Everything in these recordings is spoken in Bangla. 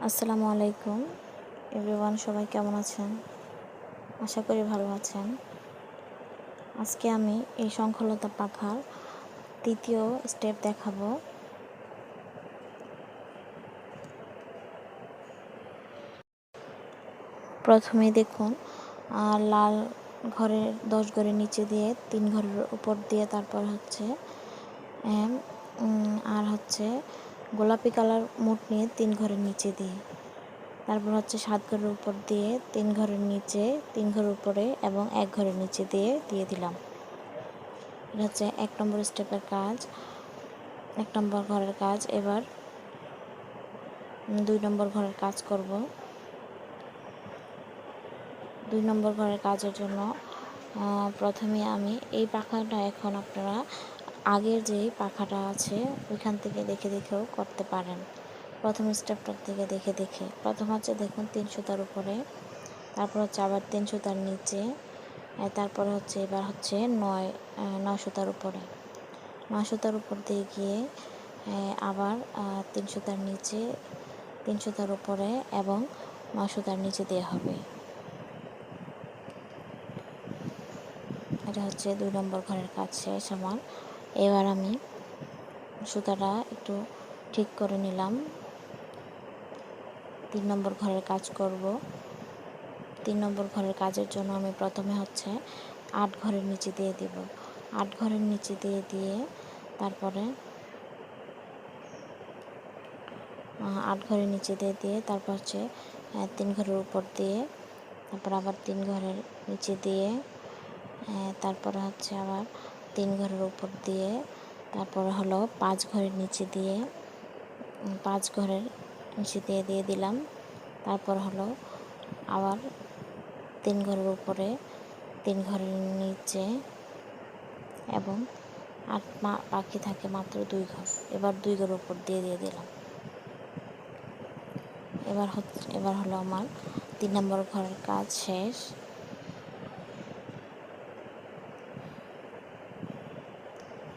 আসসালামু আলাইকুম এভরিওয়ান, সবাই কেমন আছেন? আশা করি ভালো আছেন। আজকে আমি এই শঙ্খলতা পাখার তৃতীয় স্টেপ দেখাবো। প্রথমে দেখুন, লাল ঘরের 10 ঘরের নিচে দিয়ে 3 ঘরের উপর দিয়ে, তারপর হচ্ছে গোলাপি কালার মোট নিয়ে 3 ঘরের নিচে দিয়ে, তারপর হচ্ছে 7 ঘরের উপর দিয়ে 3 ঘরের নিচে, 3 ঘরের উপরে এবং 1 ঘরের নিচে দিয়ে দিলাম। এটা হচ্ছে 1 নম্বর স্টেপের কাজ, 1 নম্বর ঘরের কাজ। এবার 2 নম্বর ঘরের কাজ করব। 2 নম্বর ঘরের কাজের জন্য প্রথমে আমি এই পাখাটা, এখন আপনারা আগের যে পাখাটা আছে ওইখান থেকে দেখেও করতে পারেন। প্রথম স্টেপটার থেকে দেখে প্রথম হচ্ছে দেখুন 3 সুতার উপরে, তারপর হচ্ছে আবার 3 সুতার নিচে, তারপরে হচ্ছে এবার হচ্ছে 9 সুতার উপরে, 9 সুতার উপর দিয়ে গিয়ে আবার 3 সুতার নিচে, 3 সুতার উপরে এবং 9 সুতার নিচে দেওয়া হবে। এটা হচ্ছে 2 নম্বর ঘরের কাজ শেষ আমার। এবার আমি সুতাটা একটু ঠিক করে নিলাম। 3 নম্বর ঘরের কাজ করব। 3 নম্বর ঘরের কাজের জন্য আমি প্রথমে হচ্ছে 8 ঘরের নিচে দিয়ে দিব। 8 ঘরের নিচে দিয়ে তারপরে 8 ঘরের নিচে দিয়ে তারপর হচ্ছে 3 ঘরের উপর দিয়ে, তারপর আবার 3 ঘরের নিচে দিয়ে, তারপরে হচ্ছে আবার 3 ঘরের উপর দিয়ে, তারপরে হলো 5 ঘরের নিচে দিয়ে, 5 ঘরের নিচে দিয়ে দিলাম। তারপর হলো আবার 3 ঘরের উপরে, 3 ঘরের নিচে এবং আর বাকি থাকে মাত্র 2 ঘর। এবার 2 ঘরের উপর দিয়ে দিলাম। এবার হলো আমার 3 নম্বর ঘরের কাজ শেষ।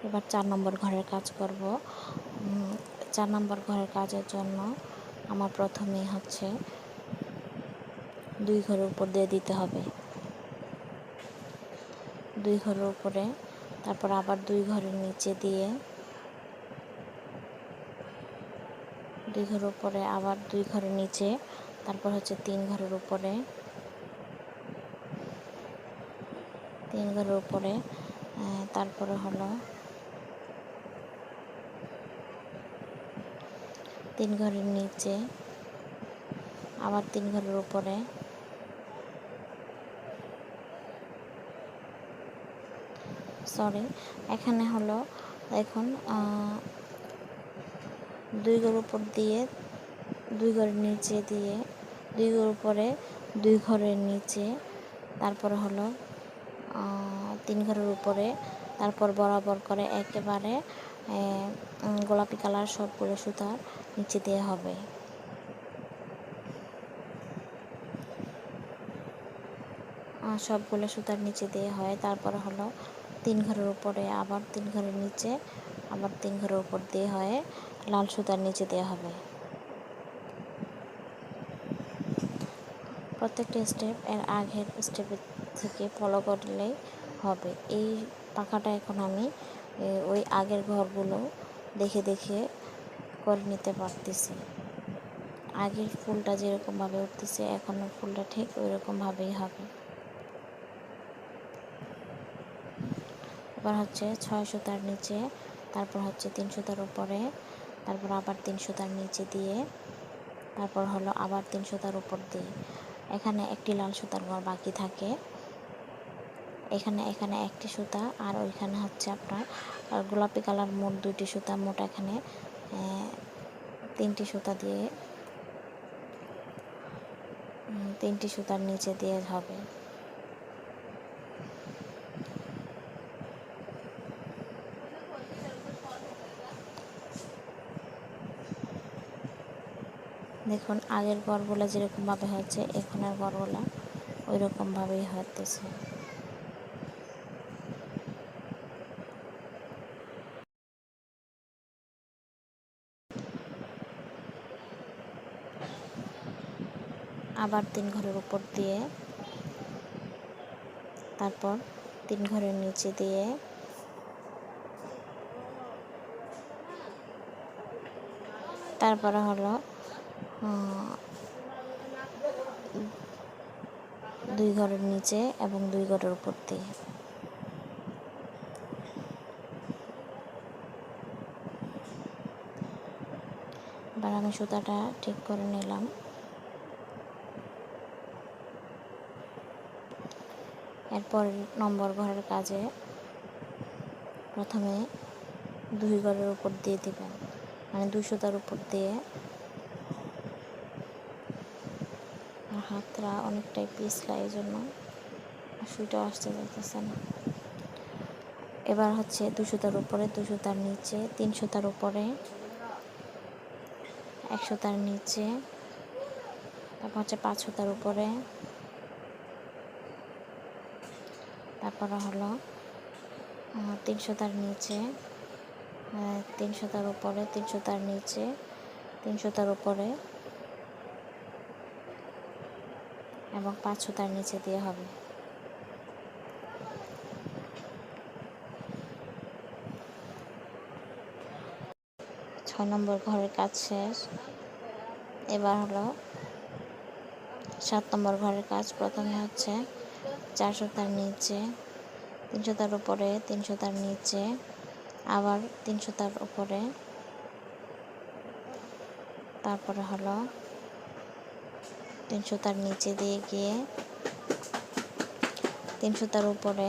এবার 4 নম্বর ঘরের কাজ করব। 4 নম্বর ঘরের কাজের জন্য আমার প্রথমেই হচ্ছে 2 ঘরের উপর দিয়ে দিতে হবে, 2 ঘরের উপরে, তারপর আবার 2 ঘরের নিচে দিয়ে, 2 ঘরের উপরে আবার 2 ঘরের নিচে, তারপর হচ্ছে 3 ঘরের উপরে, 3 ঘরের উপরে, তারপরে হলো 3 ঘরের নিচে, আবার 3 ঘরের উপরে, এখানে হলো এখন 2 ঘরের উপর দিয়ে, 2 ঘরের নিচে দিয়ে, 2 ঘরের উপরে, 2 ঘরের নিচে, তারপরে হলো 3 ঘরের উপরে, তারপর বরাবর করে একেবারে গোলাপি কালার সবগুলো সুতা নিচে দেওয়া হবে। সবগুলো সুতার নিচে দেওয়া হয়। তারপরে হলো 3 ঘরের উপরে, আবার 3 ঘরের নিচে, আবার 3 ঘরের উপর দিয়ে হয়ে লাল সুতার নিচে দেওয়া হবে। প্রত্যেকটা স্টেপ এর আগের স্টেপের থেকে ফলো করলেই হবে। এই পাখাটা এখন আমি ওই আগের ঘরগুলো দেখে করে নিতে পারতেছি। আগের ফুলটা যেরকমভাবে উঠতেছে এখনও ফুলটা ঠিক ওই রকমভাবেই হবে। এবার হচ্ছে 6 সুতার নিচে, তারপর হচ্ছে 3 সুতার উপরে, তারপর আবার 3 সুতার নিচে দিয়ে, তারপর হলো আবার 3 সুতার উপর দিয়ে। এখানে একটি লাল সুতার ঘর বাকি থাকে। এখানে একটি সুতা, আর ওইখানে হচ্ছে আপনার গোলাপি কালার মোট 2টি সুতা, মোট এখানে 3টি সুতা দিয়ে 3টি সুতার নিচে দিয়ে হবে। দেখুন আগের ঘরগুলো যেরকমভাবে হচ্ছে এখনের ঘরগুলো ওই রকমভাবেই হতেছে। আবার 3 ঘরের উপর দিয়ে, তারপর 3 ঘরের নিচে দিয়ে, তারপরে হলো 2 ঘরের নিচে এবং 2 ঘরের উপর দিয়ে। এবার আমি সুতাটা ঠিক করে নিলাম। এরপর নম্বর ঘরের কাজে প্রথমে 2 ঘরের উপর দিয়ে দিবেন, মানে 2 সুতার উপর দিয়ে। হাতটা অনেকটাই পিছলা, এই জন্য সুইটা আসতে যাইতেছে না। এবার হচ্ছে 2 সুতার উপরে, 2 সুতার নিচে, 3 সুতার উপরে, 1 সুতার নিচে, তারপর হচ্ছে 5 সুতার উপরে, তারপরে হলো 3 সুতার নিচে, 3 সুতার উপরে, 3 সুতার নিচে, 3 সুতার উপরে এবং 5 সুতার নিচে দিয়ে হবে। ছয় নম্বর ঘরের কাজ শেষ। এবার হলো 7 নম্বর ঘরের কাজ। প্রথমে হচ্ছে 4 সুতার নিচে, 3 সুতার উপরে, 3 সুতার নিচে, আবার 3 সুতার উপরে, তারপরে হলো 3 সুতার নিচে দিয়ে গিয়ে 3 সুতার উপরে,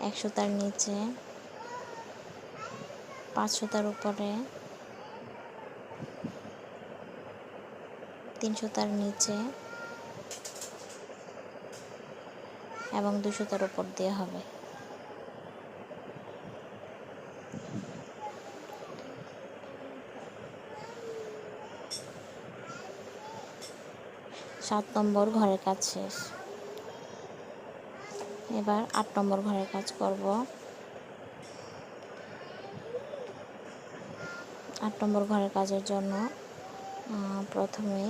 1 সুতার নিচে, 5 সুতার উপরে, 3 সুতার নিচে এবং 2 সুতার উপর দিয়ে হবে। সাত নম্বর ঘরের কাজ শেষ। এবার 8 নম্বর ঘরের কাজ করব। 8 নম্বর ঘরের কাজের জন্য প্রথমে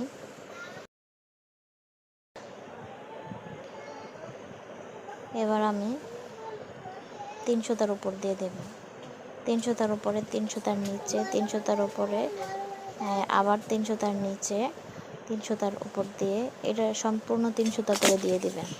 এবার আমি 3 সুতার উপর দিয়ে দেব। 3 সুতার উপরে, 3 সুতার নিচে, 3 সুতার উপরে, আবার 3 সুতার নিচে, 3 সুতার উপর দিয়ে, এটা সম্পূর্ণ 3 সুতা করে দিয়ে দিবেন।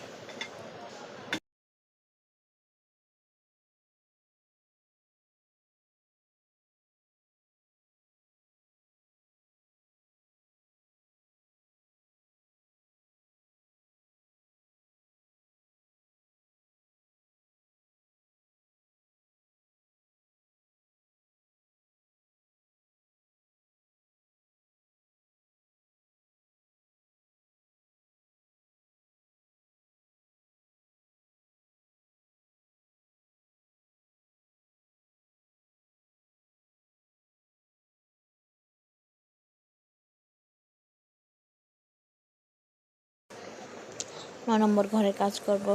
নয় নম্বর ঘরের কাজ করব।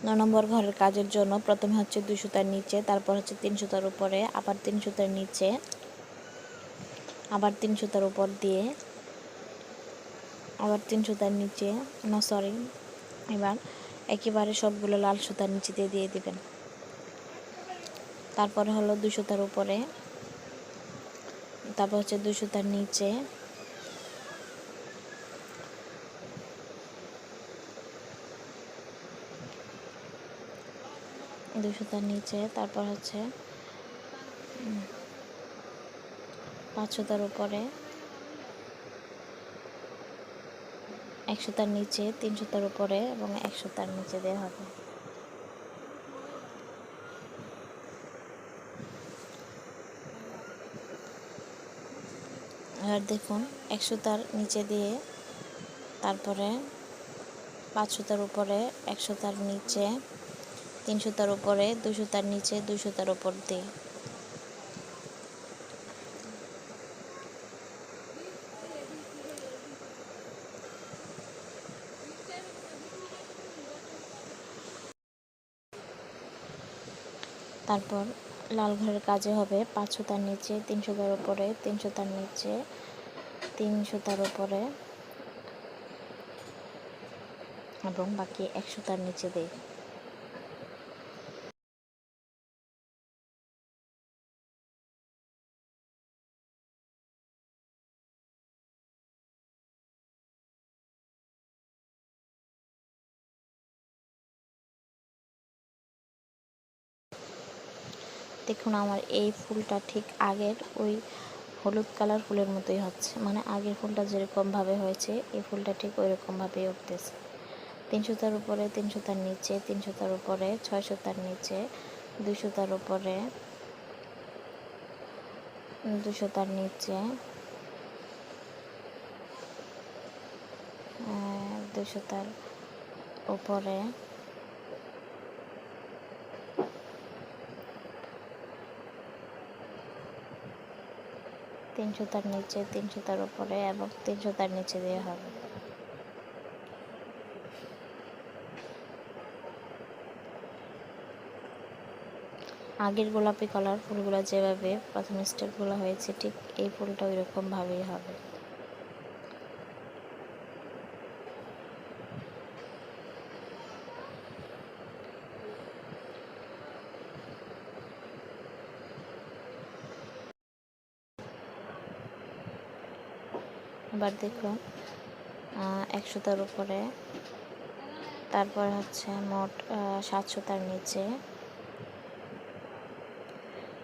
9 নম্বর ঘরের কাজের জন্য প্রথমে হচ্ছে 2 সুতার নিচে, তারপর হচ্ছে 3 সুতার উপরে, আবার 3 সুতার নিচে, আবার 3 সুতার উপর দিয়ে, আবার 3 সুতার নিচে, এবার একেবারে সবগুলো লাল সুতার নিচে দিয়ে দিবেন। তারপরে হলো 2 সুতার উপরে, তারপর হচ্ছে 2 সুতার নিচে, দুই সুতার নিচে, তারপর হচ্ছে 5 সুতার উপরে, 1 সুতার নিচে, 3 সুতার উপরে এবং 1 সুতার নিচে দেওয়া হবে। এবার দেখুন 1 সুতার নিচে দিয়ে, তারপরে 5 সুতার উপরে, 1 সুতার নিচে, 3 সুতার উপরে, 2 সুতার নিচে, 2 সুতার উপর দিয়ে, তারপর লাল ঘরের কাজে হবে 5 সুতার নিচে, 3 সুতার উপরে, 3 সুতার নিচে, 3 সুতার উপরে, এবং বাকি 1 সুতার নিচে দিই। দেখুন আমার এই ফুলটা ঠিক আগের ওই হলুদ কালার ফুলের মতোই হচ্ছে, মানে আগের ফুলটা যেরকমভাবে হয়েছে এই ফুলটা ঠিক ওই রকমভাবেই উঠতেছে। 3 সুতার উপরে 3 সুতার নিচে 3 সুতার উপরে 6 সুতার নিচে 2 সুতার উপরে 2 সুতার নিচে 2 সুতার উপরে 3 সুতার নিচে 3 সুতার উপরে এবং 3 সুতার নিচে দিয়ে হবে। আগের গোলাপি কালার ফুলগুলো যেভাবে প্রথম স্টেপগুলো হয়েছে ঠিক এই ফুলটা ওই রকমভাবেই হবে। এবার দেখুন 1 সুতার উপরে, তারপর হচ্ছে মোট 7 সুতার নিচে,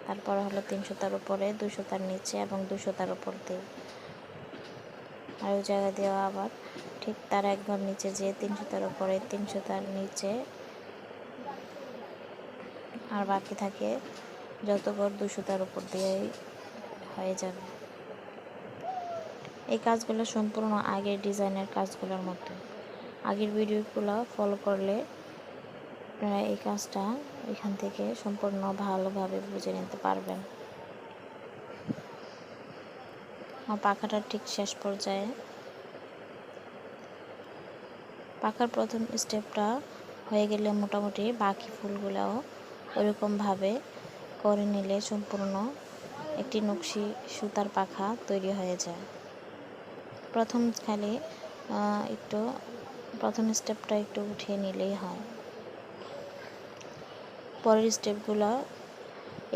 তারপর হলো 3 সুতার উপরে 2 সুতার নিচে এবং 2 সুতার উপর দিয়ে আর ওই জায়গা দেওয়া আবার ঠিক তার এক ঘর নিচে যে 3 সুতার উপরে 3 সুতার নিচে, আর বাকি থাকে যত ঘর 2 সুতার উপর দিয়েই হয়ে যাবে। এই কাজগুলো সম্পূর্ণ আগের ডিজাইনের কাজগুলোর মতো। আগের ভিডিওগুলো ফলো করলে আপনারা এই কাজটা এখান থেকে সম্পূর্ণ ভালোভাবে বুঝে নিতে পারবেন। আমার পাখাটার ঠিক শেষ পর্যায়ে পাখার প্রথম স্টেপটা হয়ে গেলে মোটামুটি বাকি ফুলগুলোও ওরকমভাবে করে নিলে সম্পূর্ণ একটি নকশি সুতার পাখা তৈরি হয়ে যায়। প্রথম খালি একটু প্রথম স্টেপটা একটু উঠিয়ে নিলেই হয়। পরের স্টেপগুলো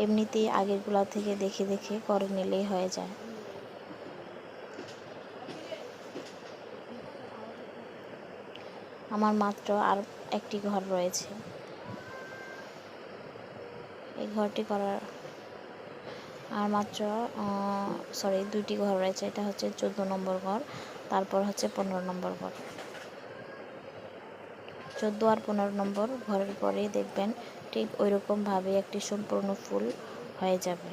এমনিতেই আগেরগুলো থেকে দেখে দেখে করে নিলেই হয়ে যায়। আমার মাত্র আর একটি ঘর রয়েছে, এই ঘরটি করার আর মাত্র দুইটি ঘর রয়েছে। এটা হচ্ছে 14 নম্বর ঘর, তারপর হচ্ছে 15 নম্বর ঘর। 14 আর 15 নম্বর ঘরের পরেই দেখবেন ঠিক ওই রকমভাবে একটি সম্পূর্ণ ফুল হয়ে যাবে।